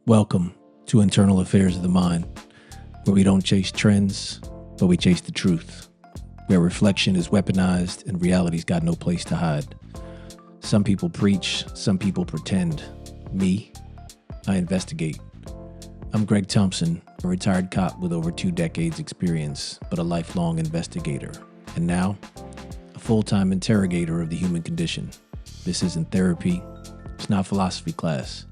Welcome to Internal Affairs of the Mind, where we don't chase trends, but we chase the truth, where reflection is weaponized and reality's got no place to hide. Some people preach, some people pretend. Me, I investigate. I'm Greg Thompson, a retired cop with over 2 decades experience, but a lifelong investigator. And now, a full-time interrogator of the human condition. This isn't therapy. It's not philosophy class.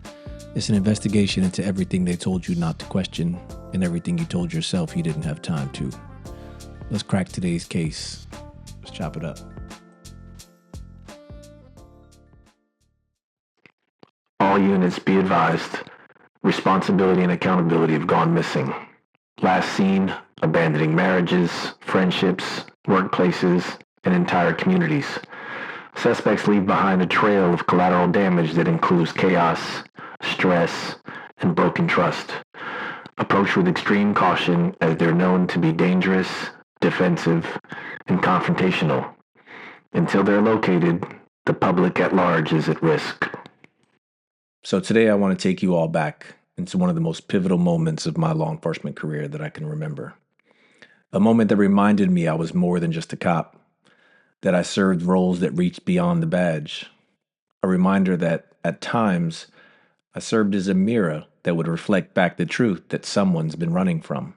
It's an investigation into everything they told you not to question and everything you told yourself you didn't have time to. Let's crack today's case. Let's chop it up. All units be advised. Responsibility and accountability have gone missing. Last seen, abandoning marriages, friendships, workplaces, and entire communities. Suspects leave behind a trail of collateral damage that includes chaos, stress, and broken trust. Approach with extreme caution as they're known to be dangerous, defensive, and confrontational. Until they're located, the public at large is at risk. So today I want to take you all back into one of the most pivotal moments of my law enforcement career that I can remember. A moment that reminded me I was more than just a cop, that I served roles that reached beyond the badge. A reminder that, at times, I served as a mirror that would reflect back the truth that someone's been running from.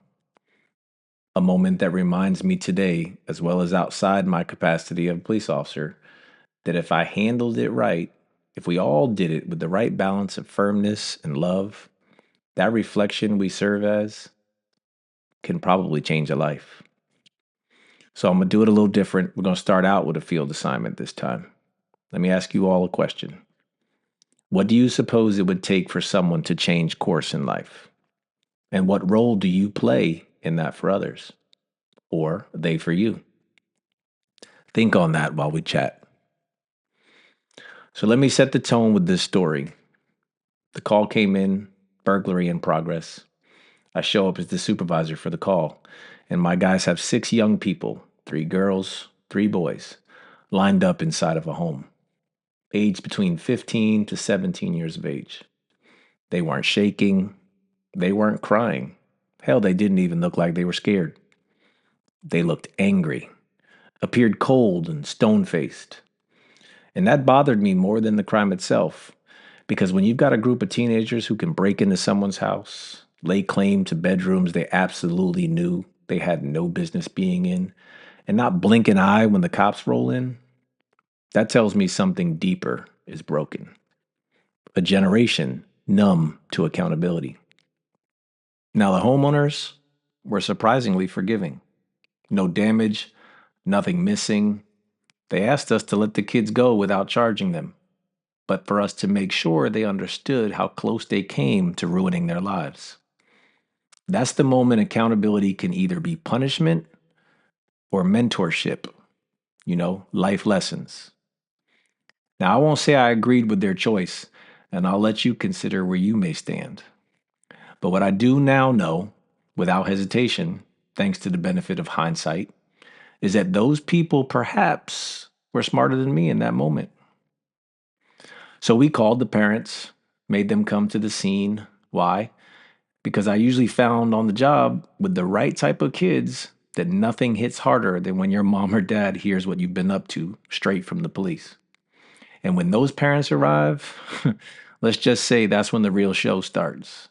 A moment that reminds me today, as well as outside my capacity of a police officer, that if I handled it right, if we all did it with the right balance of firmness and love, that reflection we serve as can probably change a life. So I'm going to do it a little different. We're going to start out with a field assignment this time. Let me ask you all a question. What do you suppose it would take for someone to change course in life? And what role do you play in that for others? Or they for you? Think on that while we chat. So let me set the tone with this story. The call came in, burglary in progress. I show up as the supervisor for the call, and my guys have 6 young people, 3 girls, 3 boys, lined up inside of a home, aged between 15 to 17 years of age. They weren't shaking. They weren't crying. Hell, they didn't even look like they were scared. They looked angry, appeared cold and stone-faced. And that bothered me more than the crime itself, because when you've got a group of teenagers who can break into someone's house, lay claim to bedrooms they absolutely knew they had no business being in, and not blink an eye when the cops roll in, that tells me something deeper is broken. A generation numb to accountability. Now, the homeowners were surprisingly forgiving. No damage, nothing missing. They asked us to let the kids go without charging them, but for us to make sure they understood how close they came to ruining their lives. That's the moment accountability can either be punishment or mentorship, life lessons. Now, I won't say I agreed with their choice, and I'll let you consider where you may stand. But what I do now know, without hesitation, thanks to the benefit of hindsight, is that those people perhaps were smarter than me in that moment. So we called the parents, made them come to the scene. Why? Because I usually found on the job with the right type of kids that nothing hits harder than when your mom or dad hears what you've been up to straight from the police. And when those parents arrive, let's just say that's when the real show starts.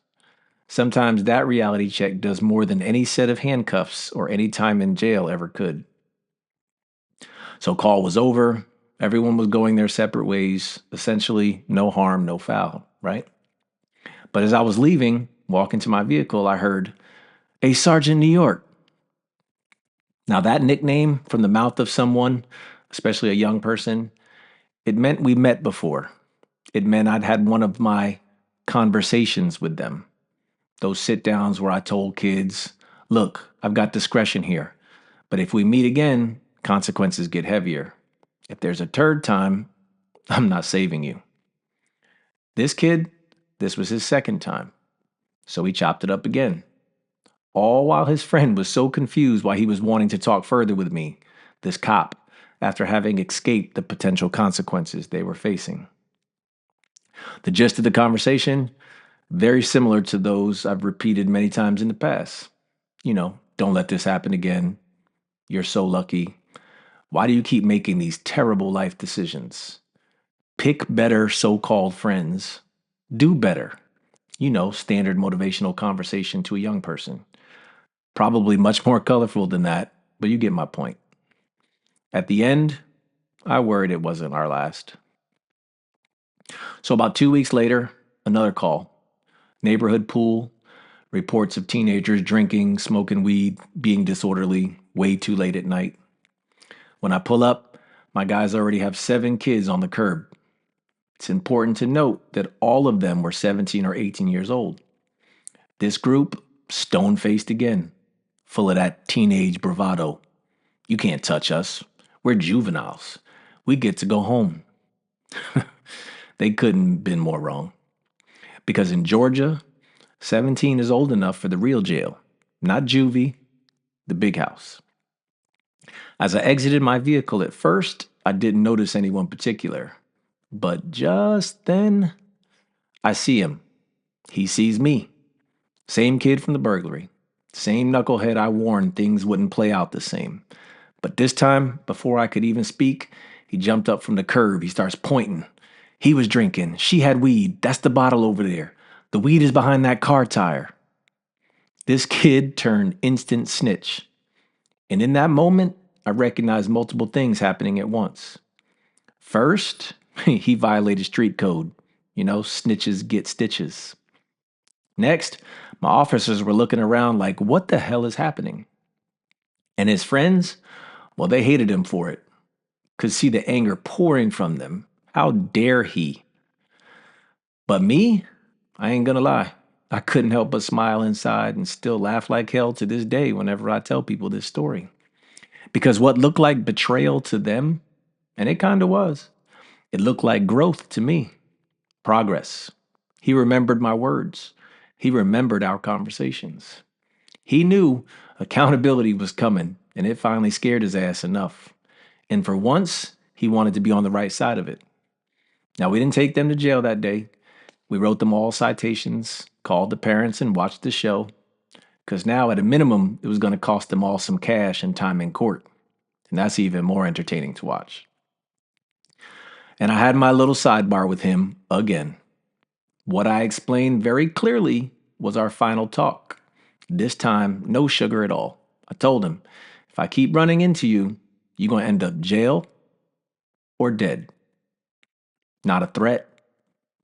Sometimes that reality check does more than any set of handcuffs or any time in jail ever could. So call was over. Everyone was going their separate ways. Essentially, no harm, no foul, right? But as I was leaving, walking to my vehicle, I heard, "Hey, Sergeant New York." Now that nickname from the mouth of someone, especially a young person, it meant we met before. It meant I'd had one of my conversations with them. Those sit-downs where I told kids, look, I've got discretion here, but if we meet again, consequences get heavier. If there's a third time, I'm not saving you. This kid, this was his second time. So he chopped it up again. All while his friend was so confused why he was wanting to talk further with me, this cop, after having escaped the potential consequences they were facing. The gist of the conversation, very similar to those I've repeated many times in the past. Don't let this happen again. You're so lucky. Why do you keep making these terrible life decisions? Pick better so called friends. Do better. Standard motivational conversation to a young person. Probably much more colorful than that, but you get my point. At the end, I worried it wasn't our last. So, about 2 weeks later, another call. Neighborhood pool, reports of teenagers drinking, smoking weed, being disorderly, way too late at night. When I pull up, my guys already have 7 kids on the curb. It's important to note that all of them were 17 or 18 years old. This group, stone faced again, full of that teenage bravado. You can't touch us. We're juveniles. We get to go home. They couldn't have been more wrong. Because in Georgia, 17 is old enough for the real jail, not juvie, the big house. As I exited my vehicle at first, I didn't notice anyone particular. But just then, I see him. He sees me. Same kid from the burglary. Same knucklehead I warned things wouldn't play out the same. But this time, before I could even speak, he jumped up from the curb. He starts pointing. He was drinking. She had weed. That's the bottle over there. The weed is behind that car tire. This kid turned instant snitch. And in that moment, I recognized multiple things happening at once. First, he violated street code. Snitches get stitches. Next, my officers were looking around like, what the hell is happening? And his friends, well, they hated him for it. Could see the anger pouring from them. How dare he? But me, I ain't gonna lie. I couldn't help but smile inside and still laugh like hell to this day whenever I tell people this story. Because what looked like betrayal to them, and it kind of was, it looked like growth to me, progress. He remembered my words. He remembered our conversations. He knew accountability was coming, and it finally scared his ass enough. And for once, he wanted to be on the right side of it. Now, we didn't take them to jail that day. We wrote them all citations, called the parents, and watched the show. Because now, at a minimum, it was going to cost them all some cash and time in court. And that's even more entertaining to watch. And I had my little sidebar with him again. What I explained very clearly was our final talk. This time, no sugar at all. I told him, if I keep running into you, you're going to end up jail or dead. Not a threat,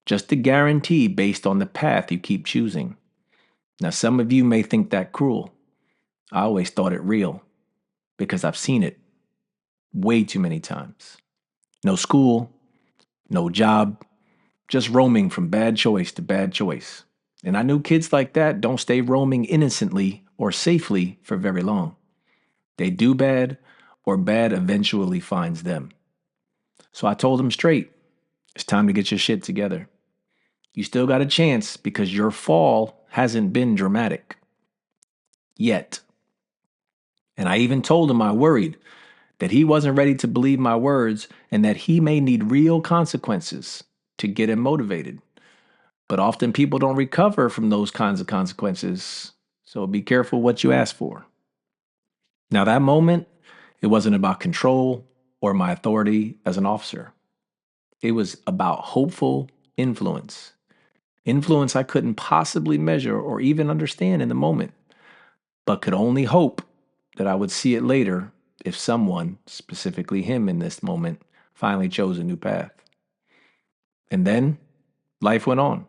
just a guarantee based on the path you keep choosing. Now, some of you may think that cruel. I always thought it real because I've seen it way too many times. No school, no job, just roaming from bad choice to bad choice. And I knew kids like that don't stay roaming innocently or safely for very long. They do bad, or bad eventually finds them. So I told them straight, it's time to get your shit together. You still got a chance because your fall hasn't been dramatic. Yet. And I even told him I worried that he wasn't ready to believe my words and that he may need real consequences to get him motivated. But often people don't recover from those kinds of consequences. So be careful what you ask for. Now, that moment, it wasn't about control or my authority as an officer. It was about hopeful influence. Influence I couldn't possibly measure or even understand in the moment, but could only hope that I would see it later if someone, specifically him in this moment, finally chose a new path. And then life went on.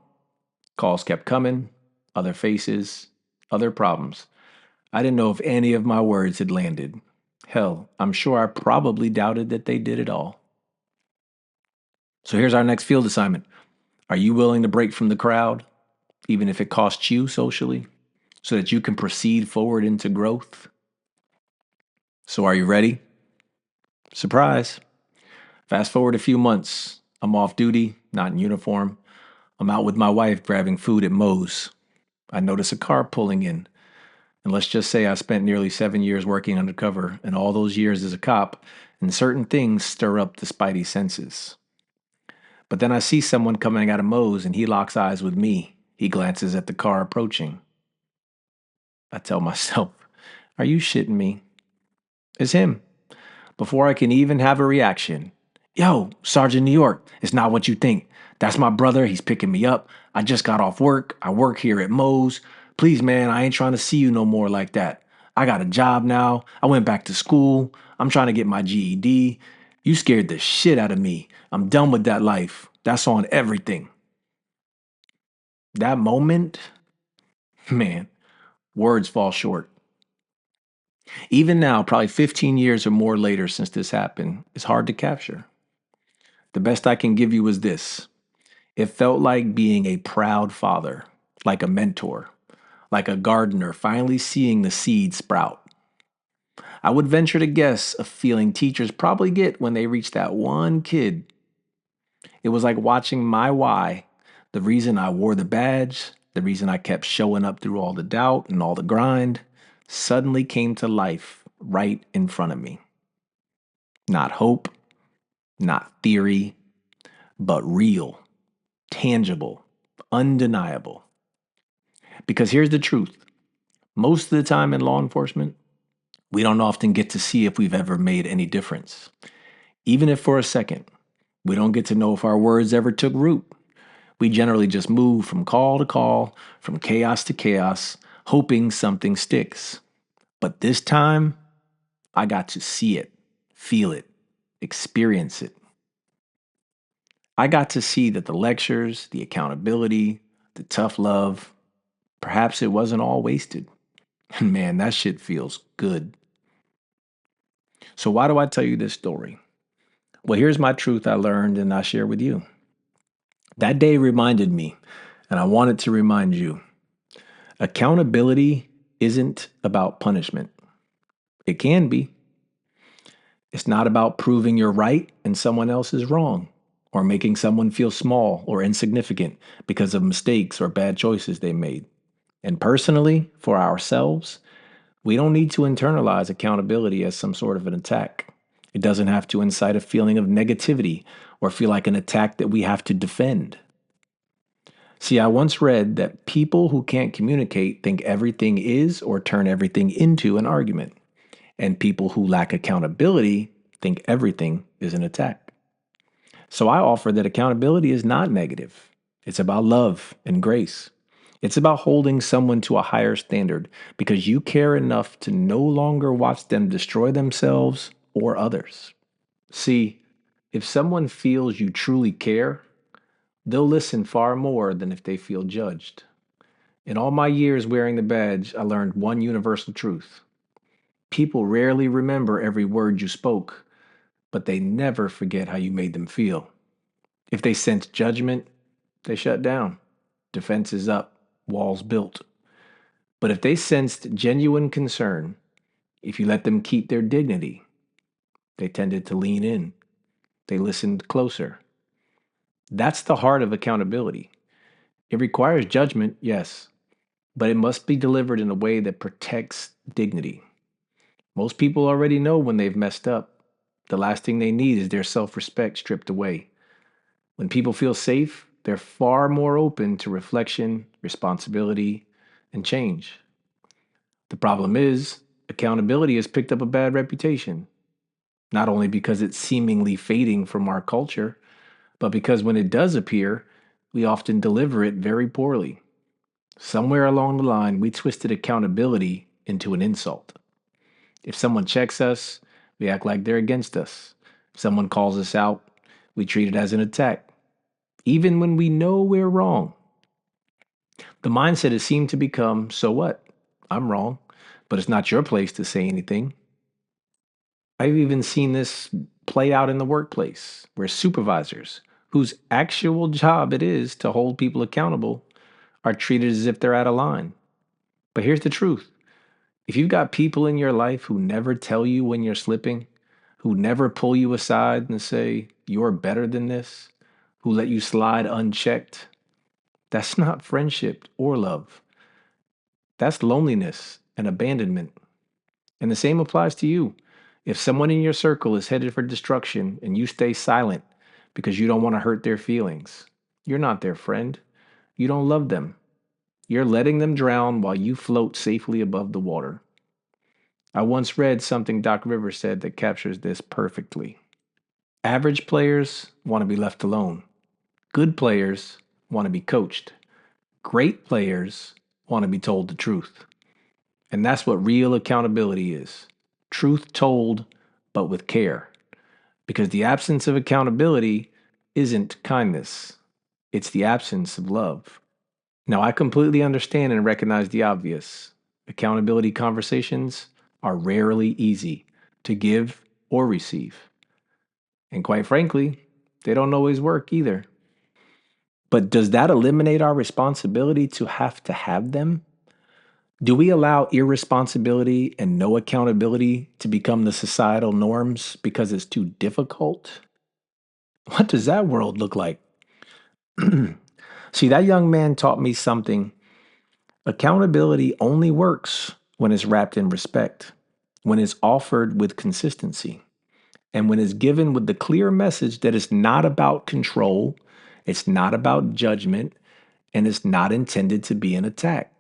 Calls kept coming, other faces, other problems. I didn't know if any of my words had landed. Hell, I'm sure I probably doubted that they did at all. So here's our next field assignment. Are you willing to break from the crowd, even if it costs you socially, so that you can proceed forward into growth? So are you ready? Surprise. Fast forward a few months. I'm off duty, not in uniform. I'm out with my wife grabbing food at Moe's. I notice a car pulling in. And let's just say I spent nearly 7 years working undercover, and all those years as a cop, and certain things stir up the spidey senses. But then I see someone coming out of Moe's, and he locks eyes with me. He glances at the car approaching. I tell myself, are you shitting me? It's him. Before I can even have a reaction. Yo, Sergeant New York, it's not what you think. That's my brother. He's picking me up. I just got off work. I work here at Moe's. Please, man, I ain't trying to see you no more like that. I got a job now. I went back to school. I'm trying to get my GED. You scared the shit out of me. I'm done with that life. That's on everything. That moment, man, words fall short. Even now, probably 15 years or more later since this happened, it's hard to capture. The best I can give you is this. It felt like being a proud father, like a mentor, like a gardener finally seeing the seed sprout. I would venture to guess a feeling teachers probably get when they reach that one kid. It was like watching my why, the reason I wore the badge, the reason I kept showing up through all the doubt and all the grind, suddenly came to life right in front of me. Not hope, not theory, but real, tangible, undeniable. Because here's the truth. Most of the time in law enforcement, we don't often get to see if we've ever made any difference. Even if for a second, we don't get to know if our words ever took root. We generally just move from call to call, from chaos to chaos, hoping something sticks. But this time, I got to see it, feel it, experience it. I got to see that the lectures, the accountability, the tough love, perhaps it wasn't all wasted. And man, that shit feels good. So, why do I tell you this story? Well, here's my truth I learned and I share with you. That day reminded me, and I wanted to remind you accountability isn't about punishment. It can be. It's not about proving you're right and someone else is wrong, or making someone feel small or insignificant because of mistakes or bad choices they made. And personally, for ourselves, we don't need to internalize accountability as some sort of an attack. It doesn't have to incite a feeling of negativity or feel like an attack that we have to defend. See, I once read that people who can't communicate think everything is or turn everything into an argument. And people who lack accountability think everything is an attack. So I offer that accountability is not negative. It's about love and grace. It's about holding someone to a higher standard because you care enough to no longer watch them destroy themselves or others. See, if someone feels you truly care, they'll listen far more than if they feel judged. In all my years wearing the badge, I learned one universal truth. People rarely remember every word you spoke, but they never forget how you made them feel. If they sense judgment, they shut down. Defenses up, walls built. But if they sensed genuine concern, if you let them keep their dignity, they tended to lean in. They listened closer. That's the heart of accountability. It requires judgment, yes, but it must be delivered in a way that protects dignity. Most people already know when they've messed up. The last thing they need is their self respect stripped away. When people feel safe, they're far more open to reflection, responsibility, and change. The problem is, accountability has picked up a bad reputation, not only because it's seemingly fading from our culture, but because when it does appear, we often deliver it very poorly. Somewhere along the line, we twisted accountability into an insult. If someone checks us, we act like they're against us. If someone calls us out, we treat it as an attack, even when we know we're wrong. The mindset has seemed to become so what? I'm wrong, but it's not your place to say anything. I've even seen this play out in the workplace where supervisors, whose actual job it is to hold people accountable, are treated as if they're out of line. But here's the truth. If you've got people in your life who never tell you when you're slipping, who never pull you aside and say, you're better than this, who let you slide unchecked, that's not friendship or love. That's loneliness and abandonment. And the same applies to you. If someone in your circle is headed for destruction and you stay silent because you don't want to hurt their feelings, you're not their friend. You don't love them. You're letting them drown while you float safely above the water. I once read something Doc Rivers said that captures this perfectly. Average players want to be left alone. Good players want to be coached. Great players want to be told the truth. And that's what real accountability is. Truth told, but with care. Because the absence of accountability isn't kindness, it's the absence of love. Now, I completely understand and recognize the obvious. Accountability conversations are rarely easy to give or receive. And quite frankly, they don't always work either. But does that eliminate our responsibility to have them? Do we allow irresponsibility and no accountability to become the societal norms because it's too difficult? What does that world look like? See, that young man taught me something. Accountability only works when it's wrapped in respect, when it's offered with consistency, and when it's given with the clear message that it's not about control, it's not about judgment, and it's not intended to be an attack.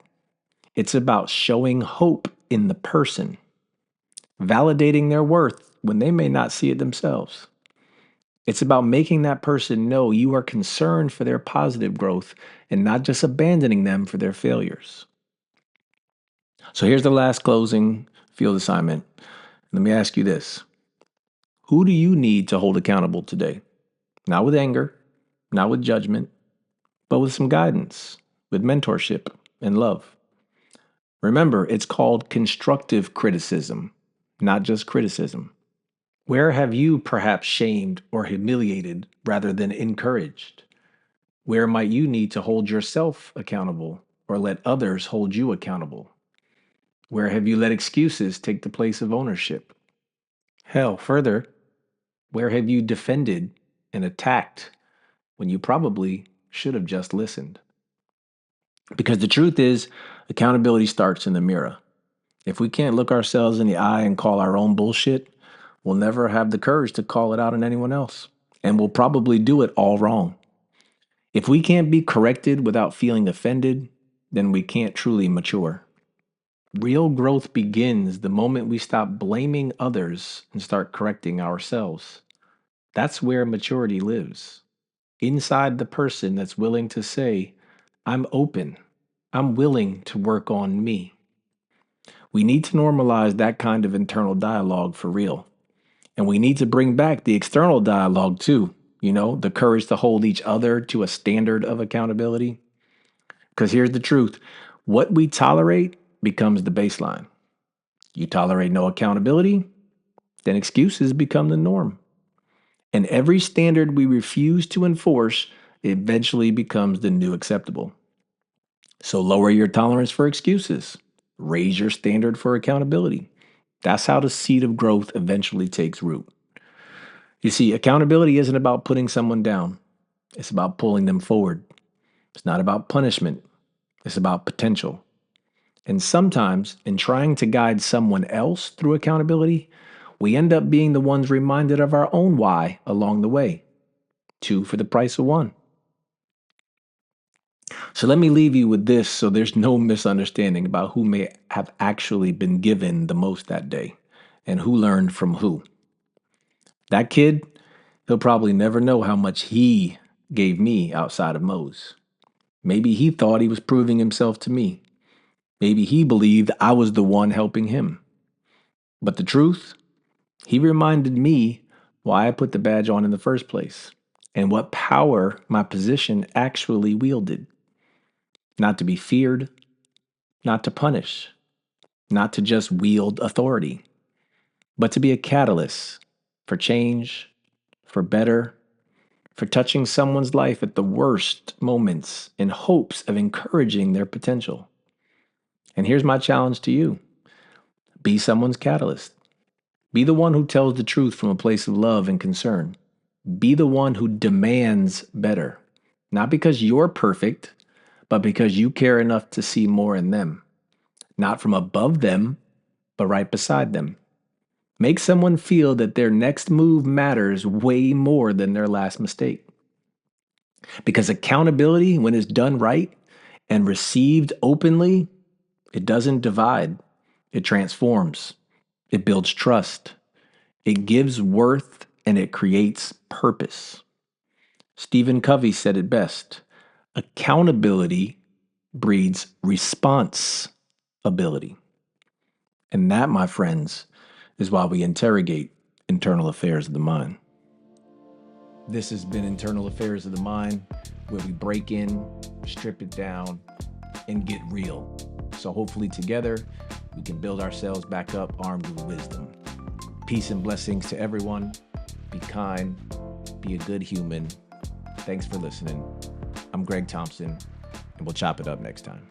It's about showing hope in the person, validating their worth when they may not see it themselves. It's about making that person know you are concerned for their positive growth and not just abandoning them for their failures. So here's the last closing field assignment. Let me ask you this. Who do you need to hold accountable today? Not with anger, not with judgment, but with some guidance, with mentorship and love. Remember, it's called constructive criticism, not just criticism. Where have you perhaps shamed or humiliated rather than encouraged? Where might you need to hold yourself accountable or let others hold you accountable? Where have you let excuses take the place of ownership? Hell, further, where have you defended and attacked when you probably should have just listened? Because the truth is, accountability starts in the mirror. If we can't look ourselves in the eye and call our own bullshit, we'll never have the courage to call it out on anyone else. And we'll probably do it all wrong. If we can't be corrected without feeling offended, then we can't truly mature. Real growth begins the moment we stop blaming others and start correcting ourselves. That's where maturity lives. Inside the person that's willing to say, I'm open. I'm willing to work on me. We need to normalize that kind of internal dialogue for real. And we need to bring back the external dialogue too. The courage to hold each other to a standard of accountability. Because here's the truth, what we tolerate becomes the baseline. You tolerate no accountability, then excuses become the norm. And every standard we refuse to enforce eventually becomes the new acceptable. So lower your tolerance for excuses, raise your standard for accountability. That's how the seed of growth eventually takes root. You see, accountability isn't about putting someone down, it's about pulling them forward. It's not about punishment, it's about potential. And sometimes, in trying to guide someone else through accountability, we end up being the ones reminded of our own why along the way. Two for the price of one. So let me leave you with this so there's no misunderstanding about who may have actually been given the most that day and who learned from who. That kid, he'll probably never know how much he gave me outside of Mose. Maybe he thought he was proving himself to me. Maybe he believed I was the one helping him. But the truth, he reminded me why I put the badge on in the first place and what power my position actually wielded. Not to be feared, not to punish, not to just wield authority, but to be a catalyst for change, for better, for touching someone's life at the worst moments in hopes of encouraging their potential. And here's my challenge to you, be someone's catalyst. Be the one who tells the truth from a place of love and concern. Be the one who demands better, not because you're perfect, but because you care enough to see more in them, not from above them, but right beside them. Make someone feel that their next move matters way more than their last mistake. Because accountability, when it's done right and received openly, it doesn't divide, it transforms, it builds trust, it gives worth, and it creates purpose. Stephen Covey said it best: accountability breeds responsibility. And that, my friends, is why we interrogate internal affairs of the mind. This has been Internal Affairs of the Mind, where we break in, strip it down, and get real. So hopefully together, we can build ourselves back up armed with wisdom. Peace and blessings to everyone. Be kind, be a good human. Thanks for listening. I'm Greg Thompson, and we'll chop it up next time.